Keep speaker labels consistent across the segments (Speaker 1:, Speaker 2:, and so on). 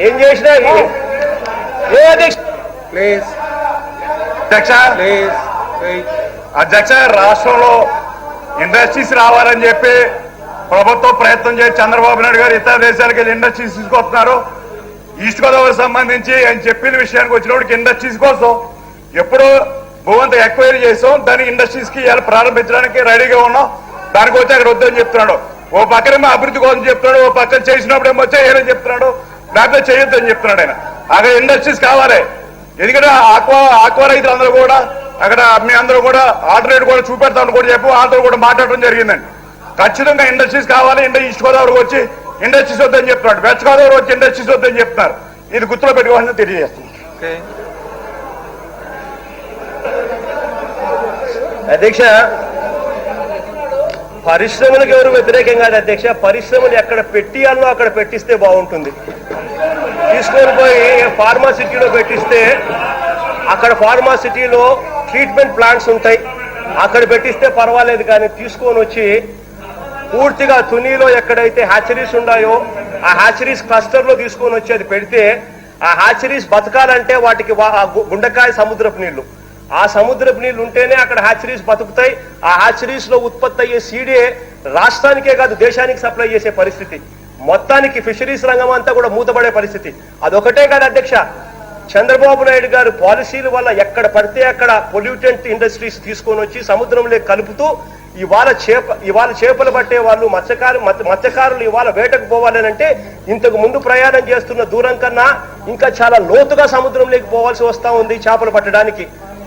Speaker 1: ఏం చేసినా
Speaker 2: ప్లీజ్
Speaker 3: అధ్యక్ష
Speaker 2: ప్లీజ్
Speaker 3: అధ్యక్ష రాష్ట్రంలో ఇండస్ట్రీస్ రావాలని చెప్పి ప్రభుత్వం ప్రయత్నం చేసి చంద్రబాబు నాయుడు గారు ఇతర దేశాలకు వెళ్ళి ఇండస్ట్రీస్ తీసుకొస్తున్నారు. ఈస్ట్ గోదావరి సంబంధించి ఆయన చెప్పిన విషయానికి వచ్చినప్పటికి ఇండస్ట్రీస్ కోసం ఎప్పుడో భూమంతా ఎక్వైరీ చేసాం, దాన్ని ఇండస్ట్రీస్ కి ఇలా ప్రారంభించడానికి రెడీగా ఉన్నాం. దానికి వచ్చి అక్కడ వద్దని చెప్తున్నాడు. ఓ పక్కనేమో అభివృద్ధి కోసం చెప్తున్నాడు, ఓ పక్కన చేసినప్పుడు ఏమో చేయాలని చెప్తున్నాడు, లేకపోతే చేయొద్దని చెప్తున్నాడు ఆయన. అక్కడ ఇండస్ట్రీస్ కావాలి. ఎందుకంటే ఆక్వా రైతులందరూ కూడా అక్కడ మీ అందరూ కూడా ఆల్టర్నేట్ కూడా చూపెడతామని కూడా చెప్పి వాళ్ళతో కూడా మాట్లాడడం జరిగిందండి. ఖచ్చితంగా ఇండస్ట్రీస్ కావాలి. ఈస్ట్ గోదావరికి వచ్చి ఇండస్ట్రీస్ వద్దని చెప్తున్నాడు, వెస్ట్ గోదావరి వచ్చి ఇండస్ట్రీస్ వద్దని చెప్తున్నారు. ఇది గుర్తులో పెట్టుకోవాలని తెలియజేస్తుంది.
Speaker 1: అధ్యక్ష, పరిశ్రమలకు ఎవరు వ్యతిరేకం కాదు అధ్యక్ష. పరిశ్రమలు ఎక్కడ పెట్టియాలో అక్కడ పెట్టిస్తే బాగుంటుంది. తీసుకొని పోయి ఫార్మాసిటీలో పెట్టిస్తే అక్కడ ఫార్మాసిటీలో ట్రీట్మెంట్ ప్లాంట్స్ ఉంటాయి, అక్కడ పెట్టిస్తే పర్వాలేదు. కానీ తీసుకొని వచ్చి పూర్తిగా తునిలో ఎక్కడైతే హ్యాచరీస్ ఉన్నాయో ఆ హ్యాచరీస్ క్లస్టర్ లో తీసుకొని వచ్చి అది పెడితే ఆ హ్యాచరీస్ బతకాలంటే వాటికి గుండకాయ సముద్రపు నీళ్లు, ఆ సముద్రపు నీళ్లు ఉంటేనే అక్కడ హ్యాచరీస్ బతుకుతాయి. ఆ హ్యాచరీస్ లో ఉత్పత్తి అయ్యే సీడే రాష్ట్రానికే కాదు దేశానికి సప్లై చేసే పరిస్థితి. మొత్తానికి ఫిషరీస్ రంగం అంతా కూడా మూతపడే పరిస్థితి. అదొకటే కాదు అధ్యక్ష, చంద్రబాబు నాయుడు గారు పాలసీల వల్ల ఎక్కడ పడితే అక్కడ పొల్యూటెంట్ ఇండస్ట్రీస్ తీసుకొని వచ్చి సముద్రంలో కలుపుతూ ఇవాళ చేపలు పట్టే వాళ్ళు మత్స్యకారులు ఇవాళ వేటకు పోవాలనంటే ఇంతకు ముందు ప్రయాణం చేస్తున్న దూరం కన్నా ఇంకా చాలా లోతుగా సముద్రంలోకి పోవాల్సి వస్తా ఉంది చేపలు పట్టడానికి.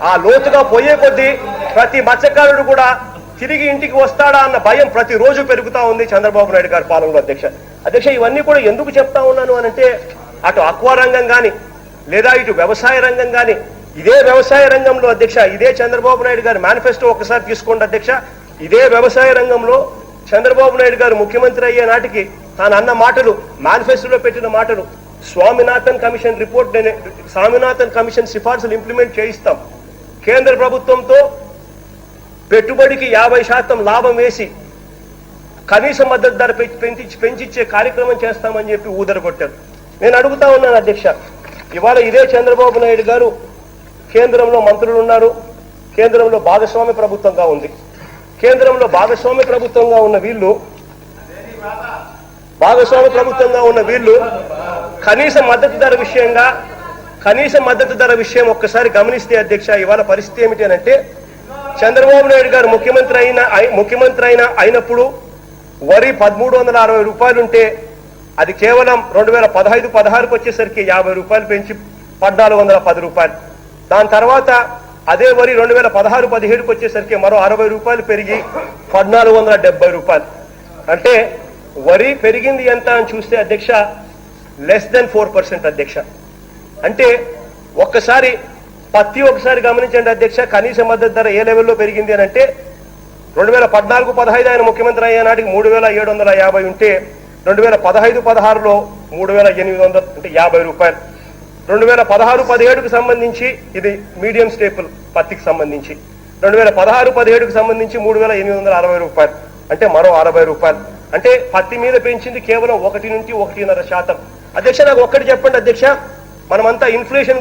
Speaker 1: ఆ లోతుగా పోయే కొద్దీ ప్రతి మత్స్యకారుడు కూడా తిరిగి ఇంటికి వస్తాడా అన్న భయం ప్రతిరోజు పెరుగుతా ఉంది చంద్రబాబు నాయుడు గారి పాలనలో. అధ్యక్ష ఇవన్నీ కూడా ఎందుకు చెప్తా ఉన్నాను అనంటే, అటు ఆక్వా రంగం కానీ లేదా ఇటు వ్యవసాయ రంగం కానీ, ఇదే వ్యవసాయ రంగంలో అధ్యక్ష ఇదే చంద్రబాబు నాయుడు గారి మేనిఫెస్టో ఒకసారి తీసుకోండి అధ్యక్ష. ఇదే వ్యవసాయ రంగంలో చంద్రబాబు నాయుడు గారు ముఖ్యమంత్రి అయ్యే నాటికి తాను అన్న మాటలు, మేనిఫెస్టోలో పెట్టిన మాటలు, Swaminathan commission report, Swaminathan commission సిఫార్సులు ఇంప్లిమెంట్ చేయిస్తాం, కేంద్ర ప్రభుత్వంతో పెట్టుబడికి 50% లాభం వేసి కనీస మద్దతు ధర పెంచిచ్చే కార్యక్రమం చేస్తామని చెప్పి ఊదరగొట్టారు. నేను అడుగుతా ఉన్నాను అధ్యక్ష, ఇవాళ ఇదే చంద్రబాబు నాయుడు గారు కేంద్రంలో మంత్రులు ఉన్నారు, కేంద్రంలో భాగస్వామ్య ప్రభుత్వంగా ఉంది. కేంద్రంలో భాగస్వామ్య ప్రభుత్వంగా ఉన్న వీళ్ళు కనీస మద్దతు ధర విషయం ఒక్కసారి గమనిస్తే అధ్యక్ష ఇవాళ పరిస్థితి ఏమిటి అనంటే, చంద్రబాబు నాయుడు గారు ముఖ్యమంత్రి అయినప్పుడు వరి 1360 రూపాయలు ఉంటే అది కేవలం 2015-16కు వచ్చేసరికి 50 రూపాయలు పెంచి 1410 రూపాయలు. దాని తర్వాత అదే వరి 2016-17కు వచ్చేసరికి మరో 60 రూపాయలు పెరిగి 1470 రూపాయలు. అంటే వరి పెరిగింది ఎంత అని చూస్తే అధ్యక్ష లెస్ దెన్ 4% అధ్యక్ష. అంటే ఒక్కసారి పత్తి ఒకసారి గమనించండి అధ్యక్ష, కనీస మద్దతు ధర ఏ లెవెల్లో పెరిగింది అని అంటే 2014-15 ఆయన ముఖ్యమంత్రి అయ్యే నాటికి 3750 ఉంటే 2015-16లో 3800 అంటే 50 రూపాయలు. 2016-17కు సంబంధించి ఇది మీడియం స్టేపుల్ పత్తికి సంబంధించి, 2016-17కు సంబంధించి 3860 రూపాయలు అంటే మరో 60 రూపాయలు. అంటే పత్తి మీద పెంచింది కేవలం 1 నుంచి 1.5%. అధ్యక్ష నాకు ఒక్కటి చెప్పండి అధ్యక్ష, మనమంతా ఇన్ఫ్లేషన్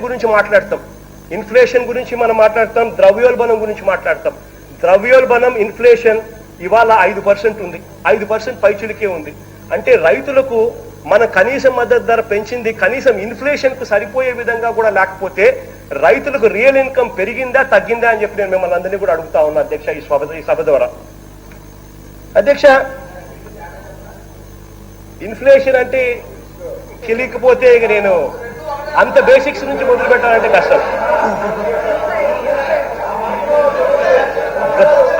Speaker 1: గురించి మాట్లాడతాం, ద్రవ్యోల్బణం గురించి మాట్లాడతాం. ద్రవ్యోల్బణం ఇన్ఫ్లేషన్ ఇవాళ 5% ఉంది, 5% పైచులికే ఉంది. అంటే రైతులకు మన కనీస మద్దతు ధర పెంచింది కనీసం ఇన్ఫ్లేషన్ కు సరిపోయే విధంగా కూడా లేకపోతే రైతులకు రియల్ ఇన్కమ్ పెరిగిందా తగ్గిందా అని చెప్పి నేను మిమ్మల్ని అందరినీ కూడా అడుగుతా ఉన్నా అధ్యక్ష ఈ సభ ద్వారా. అధ్యక్ష ఇన్ఫ్లేషన్ అంటే తెలియకపోతే ఇక నేను అంత బేసిక్స్ నుంచి మొదలు పెట్టాలంటే కష్టం.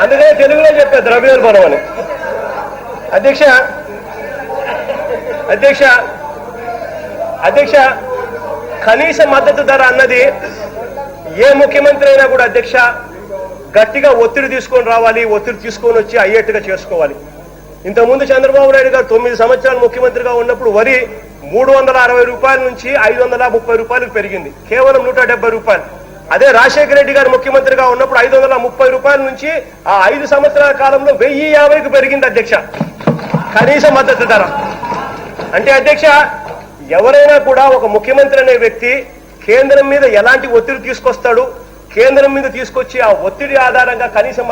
Speaker 1: అందుకనే తెలుగులో చెప్పా ద్రవ్యోల్బణం అని. అధ్యక్ష కనీస మద్దతు ధర అన్నది ఏ ముఖ్యమంత్రి అయినా కూడా అధ్యక్ష గట్టిగా ఒత్తిడి తీసుకొని రావాలి, ఒత్తిడి తీసుకొని వచ్చి అయ్యేట్టుగా చేసుకోవాలి. ఇంతకుముందు చంద్రబాబు నాయుడు గారు 9 సంవత్సరాలు ముఖ్యమంత్రిగా ఉన్నప్పుడు వరి 360 రూపాయల నుంచి 530 రూపాయలకు పెరిగింది, కేవలం 170 రూపాయలు. అదే రాజశేఖర రెడ్డి గారు ముఖ్యమంత్రిగా ఉన్నప్పుడు 530 రూపాయల నుంచి ఆ 5 సంవత్సరాల కాలంలో 1050కు పెరిగింది అధ్యక్ష కనీస మద్దతు ధర. అంటే అధ్యక్ష ఎవరైనా కూడా ఒక ముఖ్యమంత్రి అనే వ్యక్తి కేంద్రం మీద ఎలాంటి ఒత్తిడి తీసుకొస్తాడు, కేంద్రం మీద తీసుకొచ్చి ఆ ఒత్తిడి ఆధారంగా కనీసం